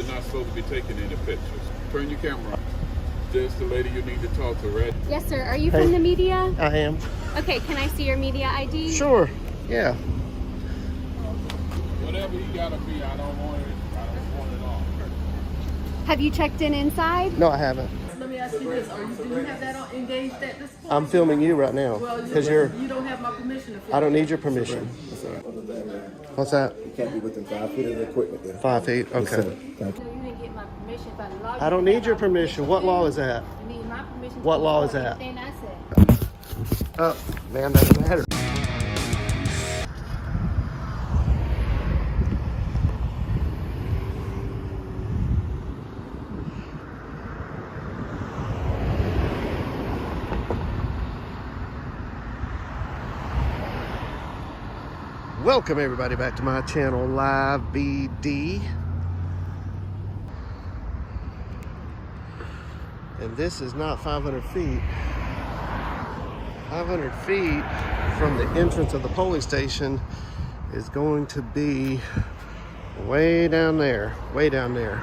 you're not supposed to be taking any pictures. Turn your camera on. This the lady you need to talk to, right? Yes, sir. Are you from the media? I am. Okay, can I see your media ID? Sure. Yeah. Whatever you gotta be, I don't want it. I don't want it all. Have you checked in inside? No, I haven't. Let me ask you this: do you have that on engaged at this point? I'm filming you right now Well, because you don't have my permission to film. I don't need your permission. What's that? You can't be within 5 feet of the equipment there. 5 feet. Okay. Thank you. No, you didn't get my permission by the law. I don't need your permission. What law is that? You need my permission. What law is that? Everything I said. Oh, man, doesn't matter. Welcome everybody back to my channel, Live BD. And this is not 500 feet. 500 feet from the entrance of the polling station is going to be way down there, way down there.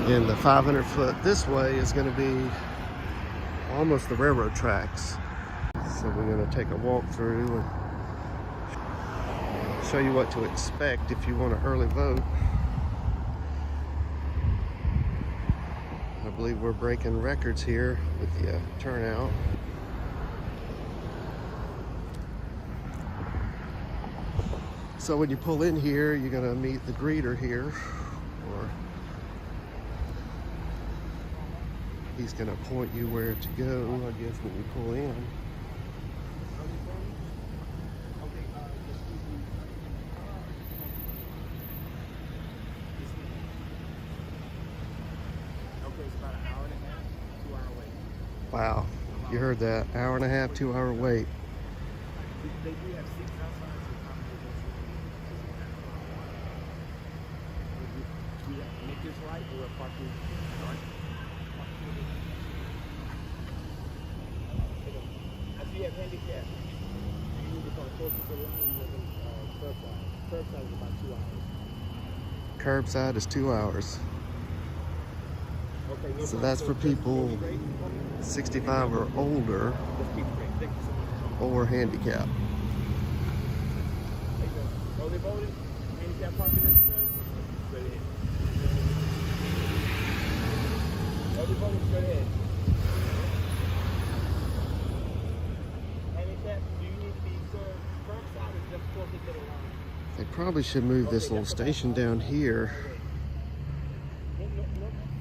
And the 500 foot this way is going to be almost the railroad tracks. So we're going to take a walk through and show you what to expect if you want to early vote. I believe we're breaking records here with the turnout. So when you pull in here, you're going to meet the greeter here, or he's going to point you where to go, I guess, when you pull in. Wow, you heard that. Hour and a half, 2 hour wait. They do have 6 outside. We have to make this right or parking right? I see you have handicap. You need to come closer to the line. You have curbside. Curbside is about 2 hours. Curbside is 2 hours. Okay, no So problem. that's for people 65 or older Just keep straight. Thank you so much. or handicapped. Oh, they voted? Handicap parking necessary? Straight ahead. Oh, they voted straight ahead. Handicap, do you need to be served curbside or just closer to the line? They probably should move this little station down here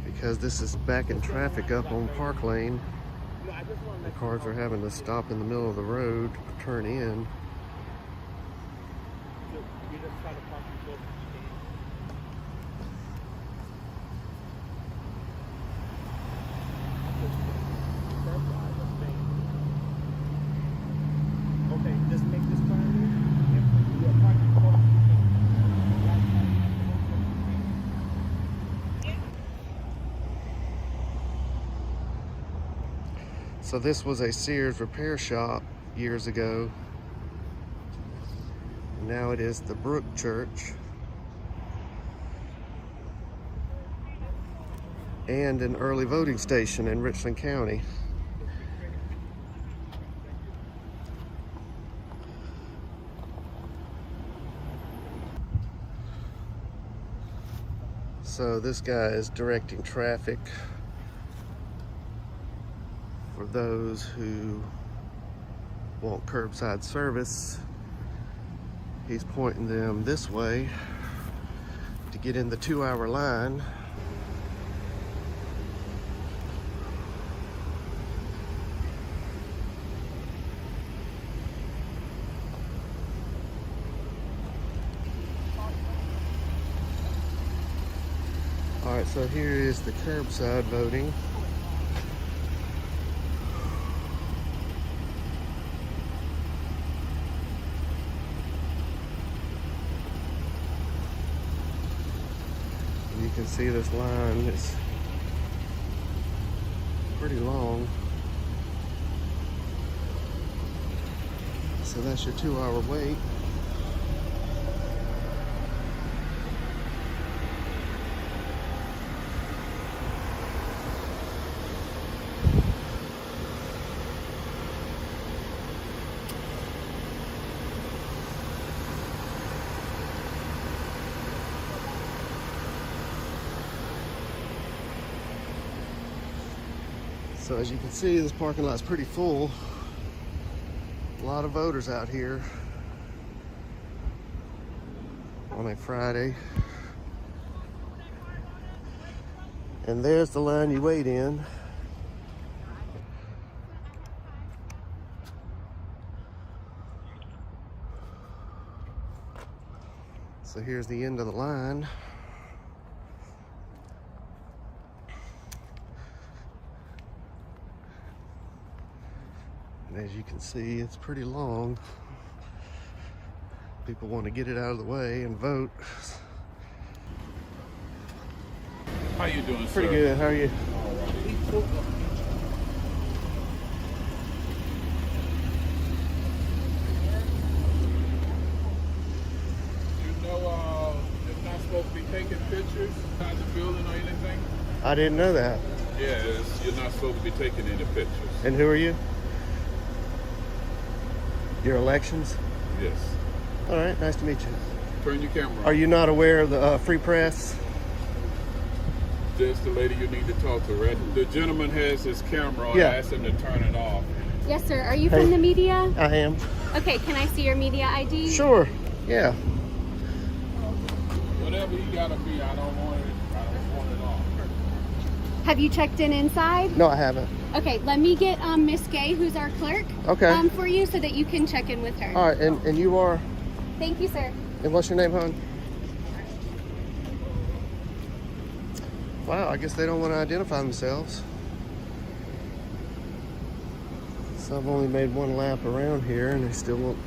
because this is backing traffic up on Parklane. The cars are having to stop in the middle of the road to turn in. You just try to park as close as you can. Okay, just make this turn here. You are parking as close as you can. So this was a Sears repair shop years ago. Now it is the Brook Church and an early voting station in Richland County. So this guy is directing traffic for those who want curbside service. He's pointing them this way to get in the 2 hour line. All right, so here is the curbside voting. You can see this line is pretty long. So that's your 2 hour wait. So as you can see, this parking lot's pretty full. A lot of voters out here on a Friday. And there's the line you wait in. So here's the end of the line. And as you can see, it's pretty long. People want to get it out of the way and vote. How you doing, sir? Pretty good. How are you? It's not supposed to be taking pictures inside the building or anything? I didn't know that. Yes, you're not supposed to be taking any pictures. And who are you? Your elections? Yes. All right, nice to meet you. Turn your camera on. Are you not aware of the free press? That's the lady you need to talk to, right? The gentleman has his camera on. Yeah. Ask him to turn it off. Yes, sir. Are you Hey. from the media? I am. Okay, can I see your media ID? Sure. Yeah. Whatever you gotta be, I don't want it off. Have you checked in inside? No, I haven't. Okay, let me get Miss Gay, who's our clerk, Okay. for you so that you can check in with her. All right, and you are? Thank you, sir. And what's your name, hon? Wow, I guess they don't want to identify themselves. So I've only made one lap around here and they still won't.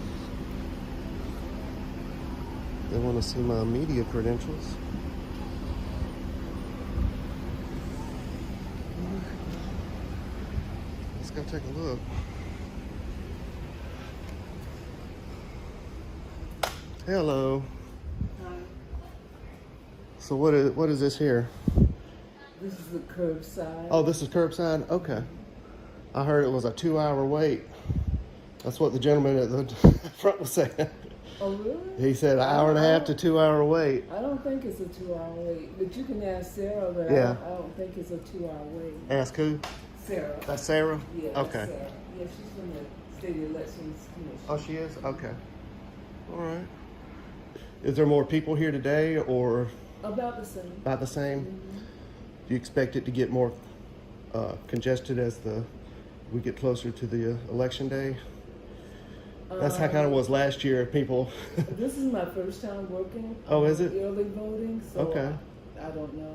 They want to see my media credentials. Let's go take a look. Hello. So what is this here? This is the curbside. Oh, this is curbside? Okay. I heard it was a 2-hour wait. That's what the gentleman at the front was saying. Oh, really? He said an hour and a half to 2-hour wait. I don't think it's a 2-hour wait, but you can ask Sarah, but Yeah. I don't think it's a 2-hour wait. Ask who? Sarah. That's Sarah? Yeah, that's Okay. Sarah. Yeah, she's from the State Elections Commission. Oh, she is? Okay. All right. Is there more people here today or About the same. about the same? Mhm. Do you expect it to get more congested as we get closer to the election day? That's how kind of was last year. People. This is my first time working. Oh, is it? Early voting, so Okay. I don't know.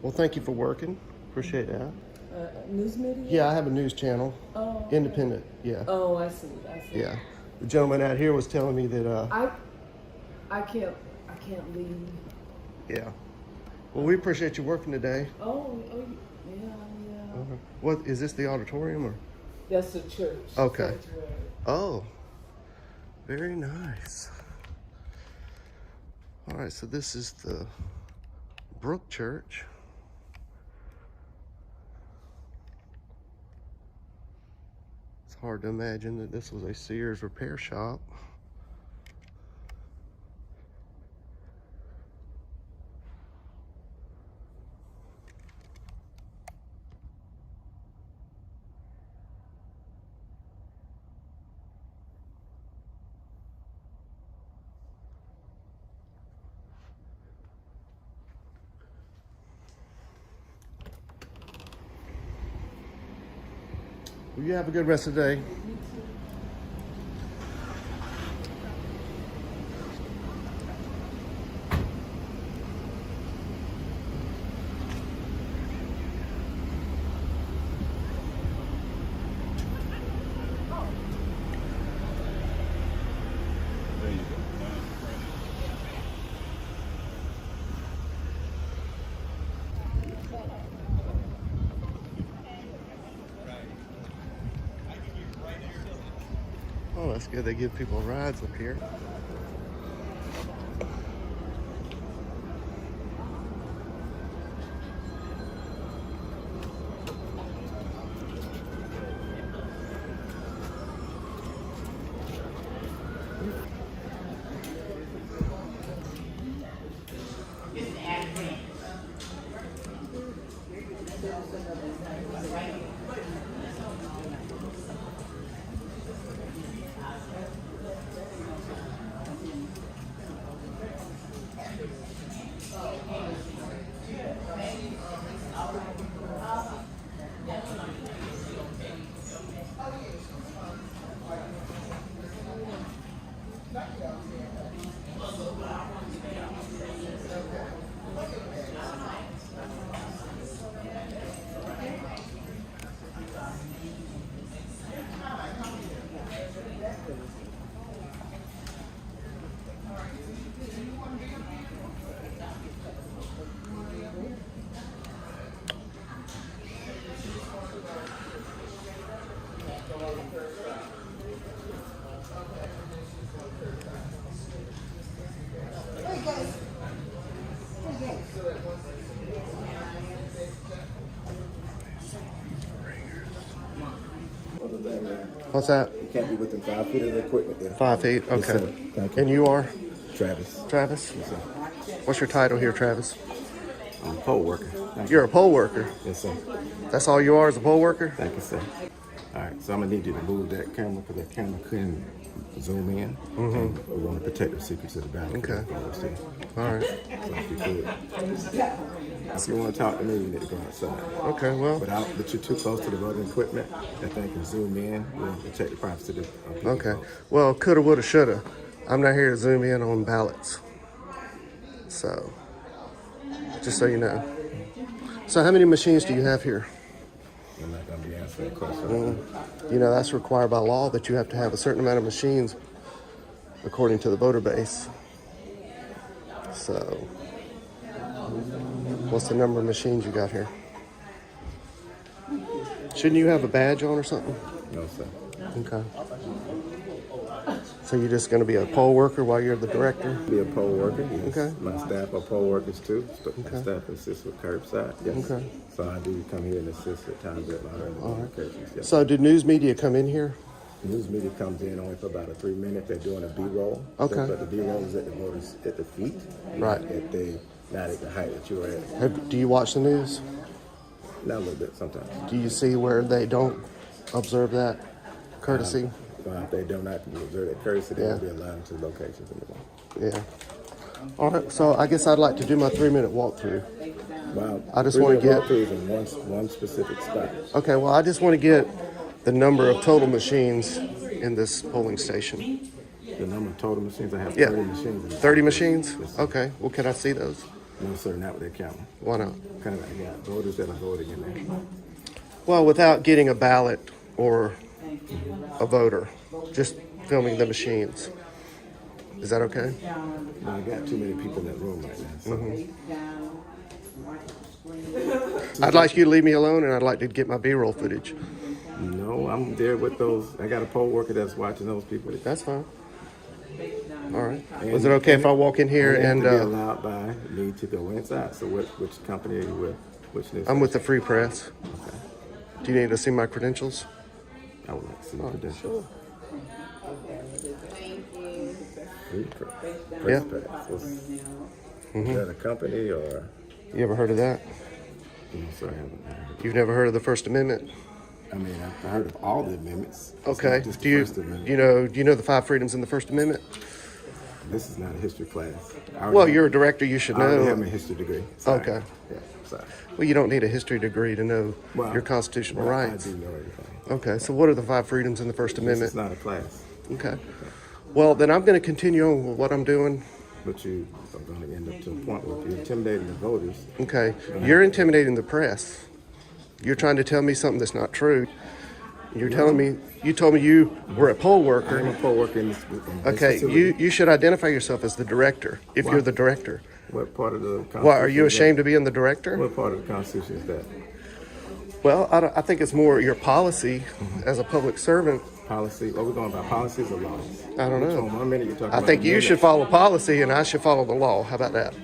Well, thank you for working. Appreciate that. News media? Yeah, I have a news channel. Oh, okay. Independent. Yeah. Oh, I see. I see. Yeah. The gentleman out here was telling me that. I can't leave. Yeah. Well, we appreciate you working today. Oh, yeah. What is this? The auditorium or? That's the church. Okay. Statutory. Oh, very nice. All right, so this is the Brook Church. It's hard to imagine that this was a Sears repair shop. Well, you have a good rest of the day. There you go. Oh, that's good. They give people rides up here. What's that? You can't be within 5 feet of the equipment there. 5 feet? Yes, Okay. sir. Thank you. And you are? Travis. Travis? Yes, sir. What's your title here, Travis? I'm a poll worker. Thank You're a poll worker. Yes, sir. That's all you are as a poll worker? Thank you, sir. All right, so I'm gonna need you to move that camera because that camera couldn't zoom in. And we want to protect the secrets of the ballot. Okay. So All right. if you could. If you want to talk to me, you need to go outside. Okay, well, But you're too close to the voting equipment. That thing can zoom in. We want to protect the privacy of the people's okay. votes. Well, coulda, woulda, shoulda. I'm not here to zoom in on ballots. So, just so you know. So how many machines do you have here? I'm not gonna be answering questions. You know, that's required by law that you have to have a certain amount of machines according to the voter base. So, what's the number of machines you got here? Shouldn't you have a badge on or something? No, sir. Okay. So you're just going to be a poll worker while you're the director? Be a poll worker. Yes. Okay. My staff are poll workers too. My Okay. staff assists with curbside. Yes. Okay. So I do come here and assist at times at my other locations. Yes. So do news media come in here? News media comes in only for about a 3 minute. They're doing a B-roll. Okay. But the B-roll is at the voters at the feet. Right. Not at the height that you are at. Do you watch the news? Not a little bit sometimes. Do you see where they don't observe that courtesy? If they do not observe that courtesy, they Yeah. won't be allowed into the locations anymore. Yeah. All right. So I guess I'd like to do my 3-minute walkthrough. Wow. I just wanna get- walkthroughs in one specific spot. Okay. Well, I just want to get the number of total machines in this polling station. The number of total machines, I have Yeah. 30 machines. 30 machines? Yes, sir. Okay. Well, can I see those? No, sir, not with that camera. Why not? Kind of, I got voters that are voting in there. Well, without getting a ballot or a voter, just filming the machines. Is that okay? But I got too many people in that room right now. So. I'd like you to leave me alone, and I'd like to get my B-roll footage. No, I'm there with those. I got a poll worker that's watching those people. That's fine. All right. And- Was it okay if I walk in here They have and to be allowed by me to go inside. So which company are you with? Which news? I'm with the Free Press. Okay. Do you need to see my credentials? I would like to see your credentials. Free Press. Yeah. Is that a company or? You ever heard of that? No, sir, I haven't heard. You've never heard of the First Amendment? I mean, I've heard of all the amendments. It's Okay. not just Do the you First Amendment. do you know the 5 freedoms in the First Amendment? This is not a history class. Well, you're a director. You should I already have know. my history degree. Sorry. Okay. Yeah, sorry. Well, you don't need a history degree to know Well, your constitutional well, rights. I do know everything. Okay. So what are the 5 freedoms in the First This Amendment? is not a class, Okay. Well, then I'm going to continue on with what I'm doing. but you are going to end up to a point where you're intimidating the voters. Okay. You're intimidating the press. You're trying to tell me something that's not true. You told me you were a poll I'm worker. a poll worker in this Okay, facility. you should identify yourself as the director if Why? you're the director. What part of the Constitution? Why, are you is that? ashamed of being the director? What part of the Constitution is that? Well, I think it's more your policy as a public servant. Policy? What we're going by policies or laws? I don't Which know. one? 1 minute you're talking I about think you amendments. should follow policy and I should follow the law. How about that?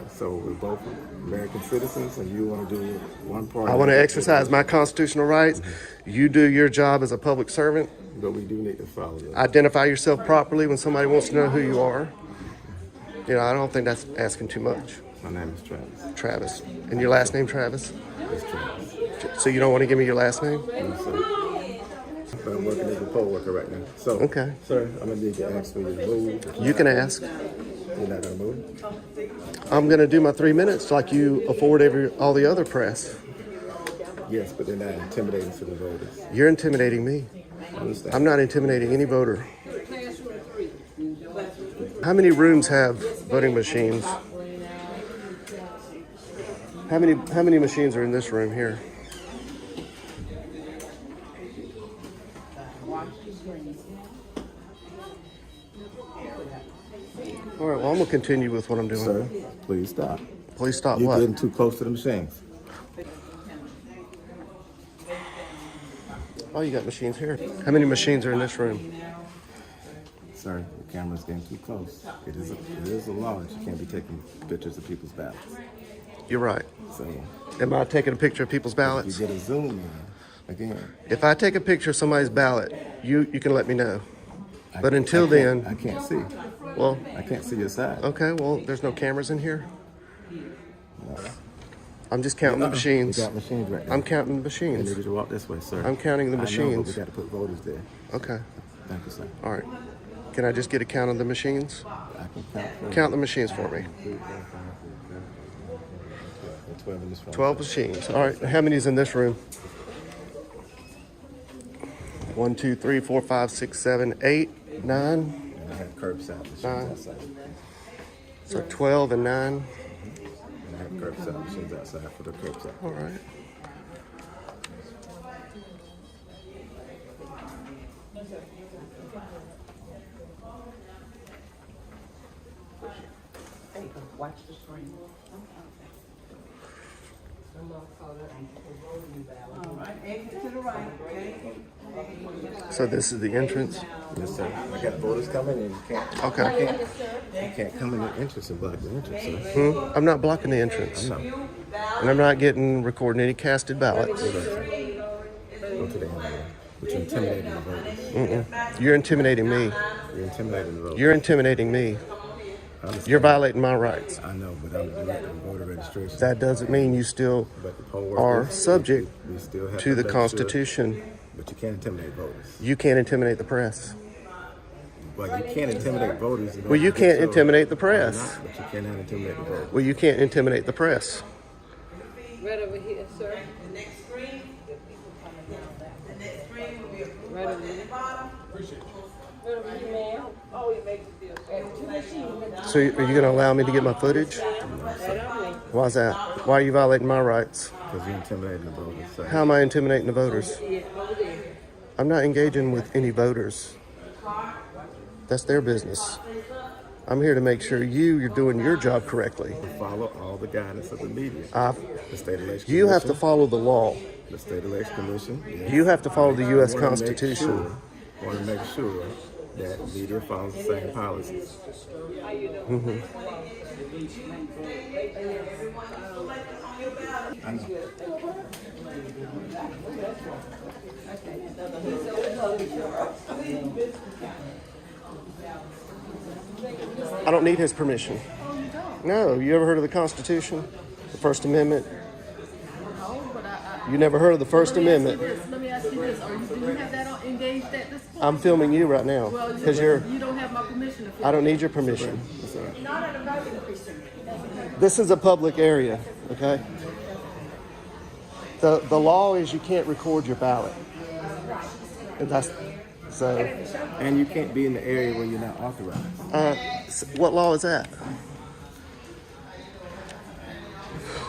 So we're both American citizens, and you want to do one part. I want to exercise my constitutional rights. You do your job as a public servant. But we do need to follow that. Identify yourself properly when somebody wants to know who you are. You know, I don't think that's asking too much. My name is Travis. Travis. And your last name, Travis? It's Travis. So you don't want to give me your last name? No, sir. But I'm working as a poll worker right now. So, Okay. sir, I'm gonna need to ask for you to move. You can ask. You're not gonna move. I'm going to do my 3 minutes like you afford all the other press. Yes, but they're not intimidating to the voters. You're intimidating me. I understand. I'm not intimidating any voter. How many rooms have voting machines? How many machines are in this room here? All right, well, I'm gonna continue with what I'm doing. Sir, please stop. Please stop. You're What? getting too close to the machines. Oh, you got machines here. How many machines are in this room? Sir, the camera's getting too close. It is a law that you can't be taking pictures of people's ballots. You're right. So, Am I taking a picture of people's you ballots? get a zoom in again. If I take a picture of somebody's ballot, you can let me know. But until I then, can't see. well, I can't see your side. okay, well, there's no cameras in here. I'm just counting the machines. We got machines right now. I'm counting the You machines. need to walk this way, sir. I'm counting the I know, but machines. we got to put voters there. Okay, Thank you, sir. all right. Can I just get a count of the machines? I can count for Count the machines for me. 12 in this room. 12 machines. All right, how many's in this room? 1, 2, 3, 4, 5, 6, 7, 8, 9. And I have curbside machines Nine. outside. So 12 and 9. And I have curbside machines outside for the curbside. All right. Watch the screen. All right, exit to the right, okay? So this is the entrance. Yes, sir. I got voters coming and you Okay. can't come in the entrance and block the entrance, sir. I'm not blocking the entrance. No. And I'm not recording any casted ballots. Go to the end. But you're intimidating the voters. You're intimidating me. You're intimidating the voters. You're intimidating me. I understand. You're violating my rights. I know, but I'm the director of voter registration. That doesn't mean you still But the poll workers, are subject we still have to the make sure- Constitution. But you can't intimidate voters. You can't intimidate the press. Well, you can't intimidate voters. Well, you can't intimidate the press. But you cannot intimidate the voters. Well, you can't intimidate the press. Right over here, sir. The next screen, the next screen will be Right over at here. the bottom. Right over here, ma'am. Oh, it makes it feel. So are you going to allow me to get my footage? Why's that? Why are you violating my rights? Because you're intimidating the voters. So. How am I intimidating the voters? I'm not engaging with any voters. That's their business. I'm here to make sure you're doing your job correctly. Follow all the guidance of the media. The state election You have to commission, follow the law. the state election commission. Yes. You have to follow the U.S. Want to Constitution. make sure that media follows the same policies. I know. I don't need his permission. No, you ever heard of the Constitution? The First Amendment? You never heard of the First Amendment? Let me ask you this. Do you have that engaged at this point? I'm filming you right now Well, because you don't have my permission to film. I don't need your permission. That's all right. Not at a voting precinct. This is a public area, okay? The law is you can't record your ballot. And that's so. And you can't be in the area where you're not authorized. What law is that?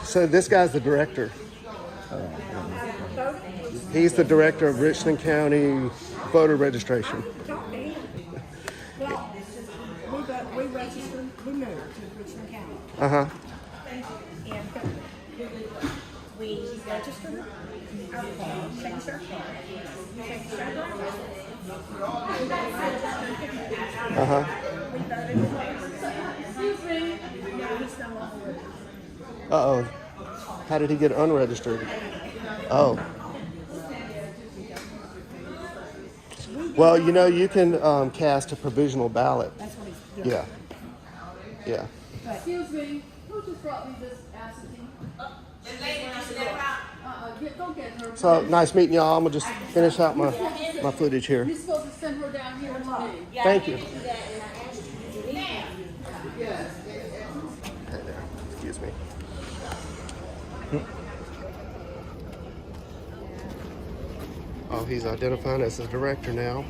So this guy's the director. He's the director of Richland County voter registration. We registered, we moved to Richland County. Uh-huh. And we registered our car, changed our car, changed our driver's Uh-huh. We voted in favor. Now he's no longer with us. Uh-oh. How did he get unregistered? Oh. Well, you know, you can cast a provisional ballot. That's what he's doing. Yeah. Yeah. Excuse me. Who just brought me this absentee? Don't get her. So nice meeting y'all. I'm gonna just finish out my footage here. You're supposed to send her down here to me. Thank you. Excuse me. Oh, he's identifying as the director now.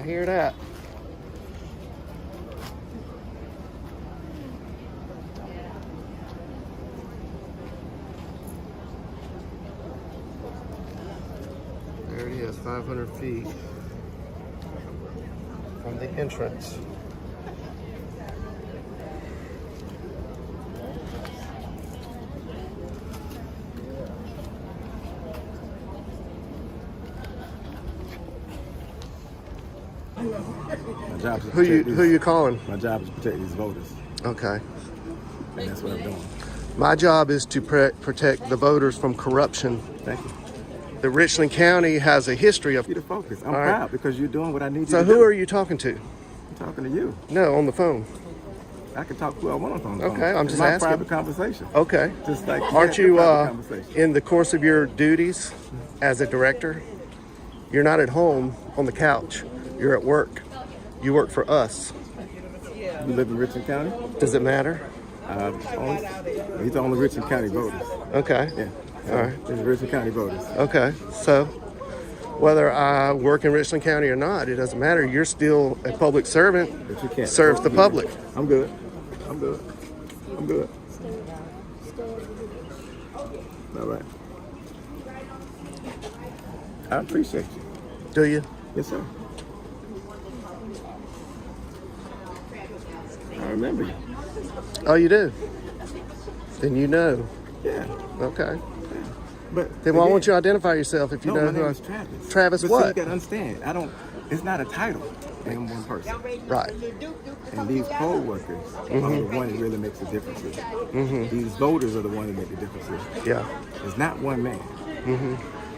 hear that. There it is, 500 feet from the entrance. My job is to Who you calling? My job is to protect these voters, Okay. and that's what I'm doing. My job is to protect the voters from corruption. Thank you. The Richland County has a history of. You to focus. I'm All right. proud because you're doing what I need you So to do. who are you talking to? I'm talking to you. No, on the phone. I can talk to who I want on the phone. Okay, I'm It's just my asking. private conversation. Okay. Just like Aren't yeah, you, private conversation. in the course of your duties as a director, you're not at home on the couch. You're at work. You work for us. You live in Richland County? Does it matter? These are only Richland County voters. Okay. Yeah. All right. These are Richland County voters. Okay. So whether I work in Richland County or not, it doesn't matter. You're still a public servant. But you can't. Serves the public. I'm good. I'm good. I'm good. All right. I appreciate you. Do you? Yes, sir. I remember you. Oh, you do? Then you know. Yeah. Okay. But Then why again, won't you identify yourself if you no, know my who name I is Travis. Travis But what? See, you gotta understand. It's not a title. I am one person. Right. And these poll workers are the one that really makes a difference here. These voters are the one that make the difference here. Yeah. It's not one man.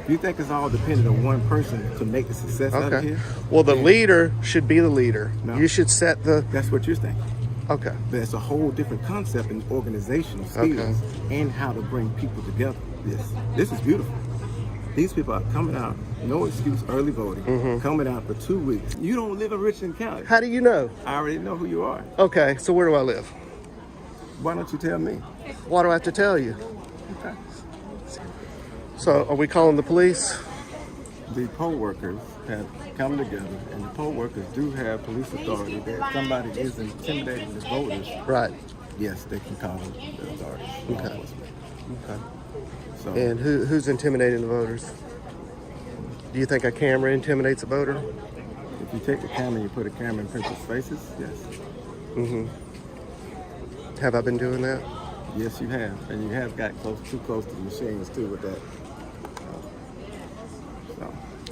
If you think it's all dependent on one person to make the success out of Okay. here, Well, the leader should be the leader. No. You should set the. that's what you're thinking. Okay. But it's a whole different concept in organizational skills and how to bring people together. This is beautiful. These people are coming out, no excuse, early voting, coming out for 2 weeks. You don't live in Richland County. How do you know? I already know who you are. Okay. So where do I live? Why don't you tell me? Why do I have to tell you? Okay. So are we calling the police? The poll workers have come together, and the poll workers do have police authority. That if somebody is intimidating the voters, Right. yes, they can call the authorities. law Okay. enforcement. Okay. So, And who's intimidating the voters? Do you think a camera intimidates a voter? if you take the camera and you put a camera in people's faces, yes. Have I been doing that? Yes, you have. And you have got too close to the machines, too, with that.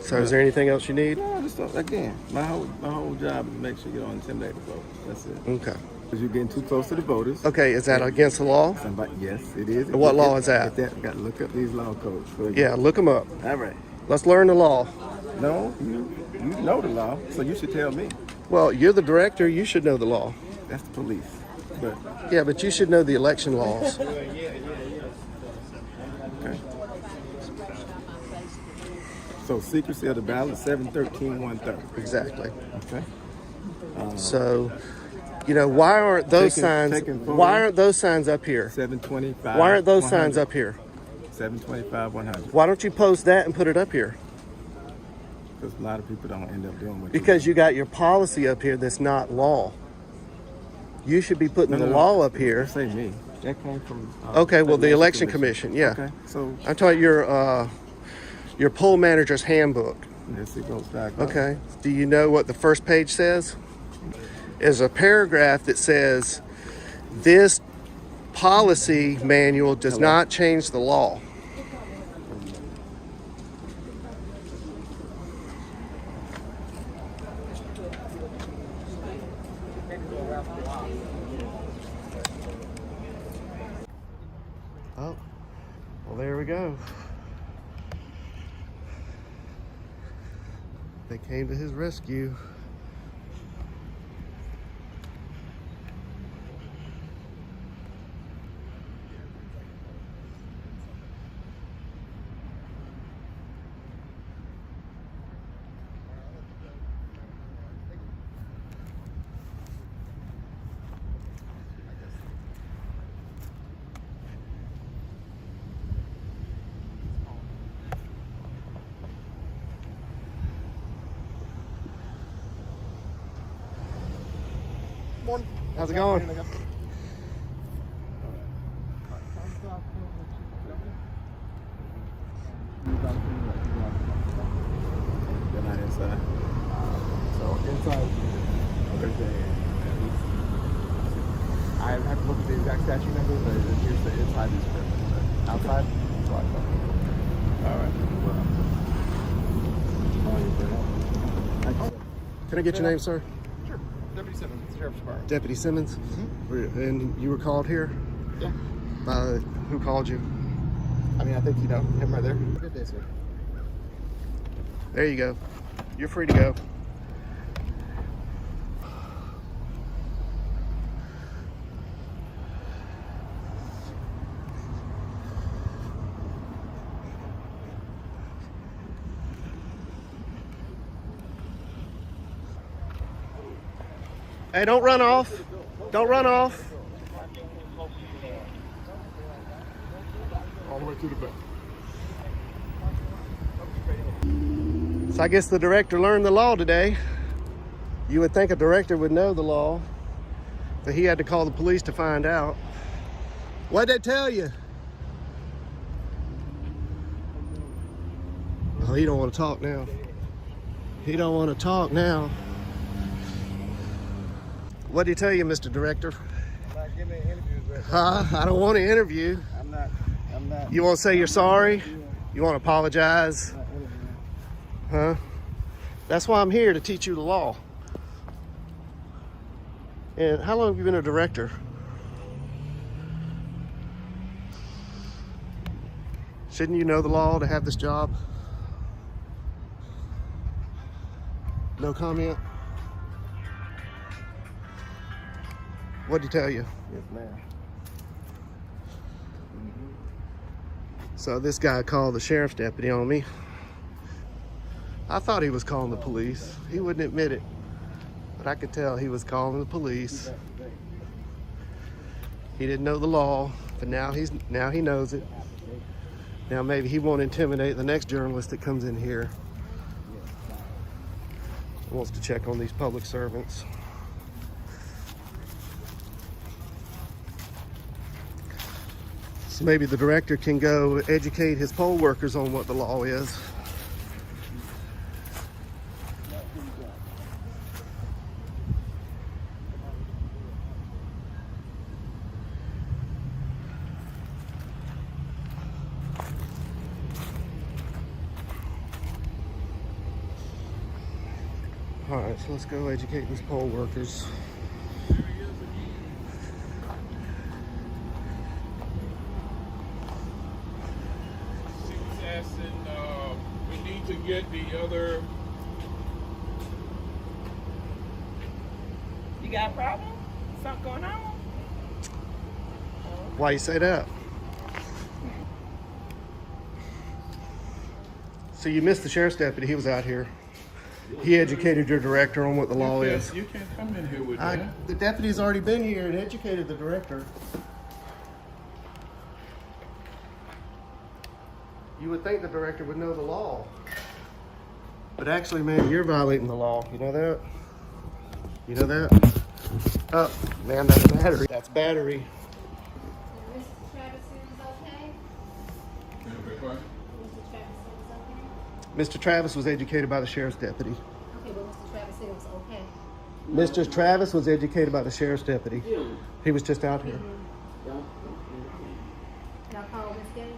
So is there anything else you need? No, just again, my whole job is to make sure you don't intimidate the voters. That's it. Okay. Because you're getting too close to the voters. Okay, is that against the law? Yes, it is. What law is that? Got to look up these law codes. For you. Yeah, look them up. All right. Let's learn the law. No, you know the law, so you should tell me. Well, you're the director. You should know the law. That's the police. But Yeah, but you should know the election laws. okay. So secrecy of the ballot, 713-130. Exactly. Okay. So, why aren't those signs? taking photos. Why aren't those signs up here? 725. Why aren't those 100. signs up here? 725-100. Why don't you post that and put it up here? Because a lot of people don't end up doing what Because you got your policy up here that's not law. You should be putting the law up here. Don't say me. That came from. Okay, well, the election commission, yeah. Okay, so I'm talking your poll manager's handbook. yes, it goes back. up. Okay. Do you know what the first page says? Is a paragraph that says this policy manual does not change the law. Oh, well, there we go. They came to his rescue. Morning. How's it going? Good night inside. So inside, I have to look at the exact statute number, but it appears that inside is different. But outside, it's like all right. Can I get your name, sir? Sure. Deputy Simmons, Sheriff's Department. Deputy Simmons? And you were called here? Yeah. By who called you? I mean, I think you know him right there. Good day, sir. There you go. You're free to go. Hey, don't run off. Don't run off. All the way to the back. So I guess the director learned the law today. You would think a director would know the law, but he had to call the police to find out. What'd they tell you? Oh, he don't want to talk now. He don't want to talk now. What did he tell you, Mr. Director? I'm not giving any interviews right Huh? I don't want to interview. I'm not. You want to say you're sorry? You want to apologize? Huh? That's why I'm here, to teach you the law. And how long have you been a director? Shouldn't you know the law to have this job? No comment? What'd he tell you? Yes, ma'am. So this guy called the sheriff's deputy on me. I thought he was calling the police. He wouldn't admit it, but I could tell he was calling the police. He didn't know the law, but now he knows it. Now maybe he won't intimidate the next journalist that comes in here. He wants to check on these public servants. So maybe the director can go educate his poll workers on what the law is. All right, so let's go educate these poll workers. We need to get the other. You got a problem? Something going on? Why you say that? So you missed the sheriff's deputy. He was out here. He educated your director on what the law is. You can't come in here with that. The deputy's already been here and educated the director. You would think the director would know the law. But actually, man, you're violating the law. You know that? You know that? Oh, man, that's battery. That's battery. Mr. Travis is okay? Mr. Travis is okay? Mr. Travis was educated by the sheriff's deputy. Okay, but Mr. Travis said it was okay. Mr. Travis was educated by the sheriff's deputy. He was just out here. Y'all call Miss Gay?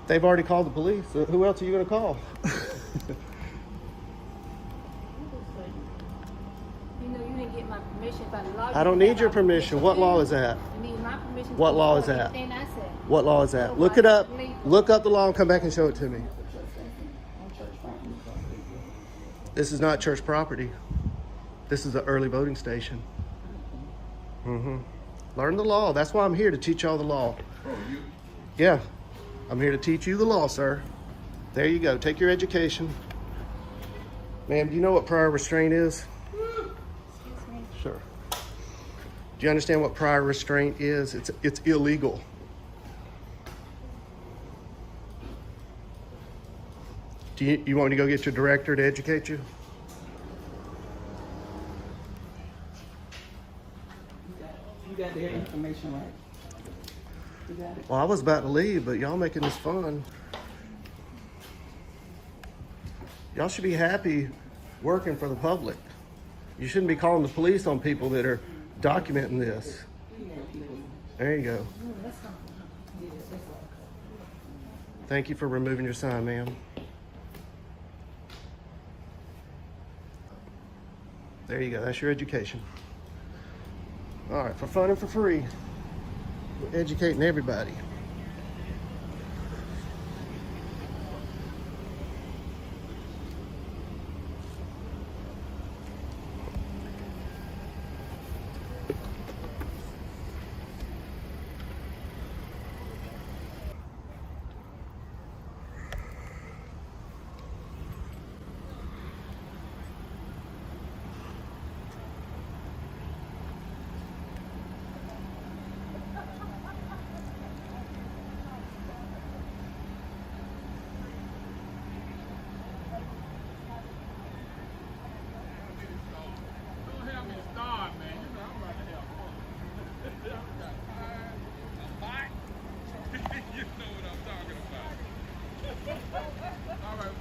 They've already called the police. Who else are you going to call? You know you didn't get my permission by the law. I don't need your permission. What law is that? You need my permission. What law is for that? everything I said. What law is that? Look it up. Look up the law and come back and show it to me. This is not church property. This is an early voting station. Learn the law. That's why I'm here, to teach y'all the law. Oh, you? Yeah. I'm here to teach you the law, sir. There you go. Take your education. Ma'am, do you know what prior restraint is? Sure. Do you understand what prior restraint is? It's illegal. Do you want me to go get your director to educate you? You got their information right. You got it? Well, I was about to leave, but y'all making this fun. Y'all should be happy working for the public. You shouldn't be calling the police on people that are documenting this. There you go. Thank you for removing your sign, ma'am. There you go. That's your education. All right, for fun and for free. We're educating everybody. Don't have me starved, man. You know I'm about to help. You know what I'm talking about. All right,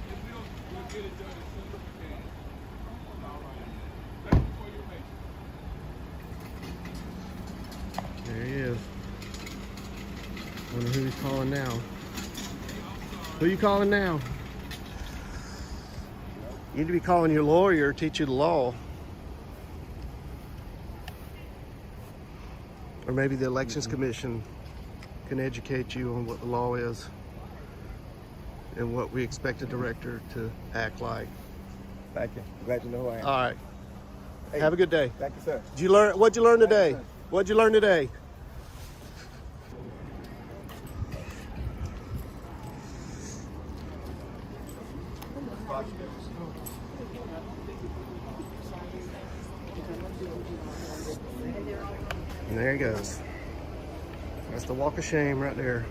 we'll get it done as soon as we can. All right. Thank you for your patience. There he is. Wonder who he's calling now. Who you calling now? You need to be calling your lawyer, teach you the law. Or maybe the Elections Commission can educate you on what the law is and what we expect a director to act like. Thank you. Glad you know who I am. All right. Hey, Have a good day. Thank you, sir. What'd you learn today? What'd you learn today? And there he goes. That's the walk of shame right there.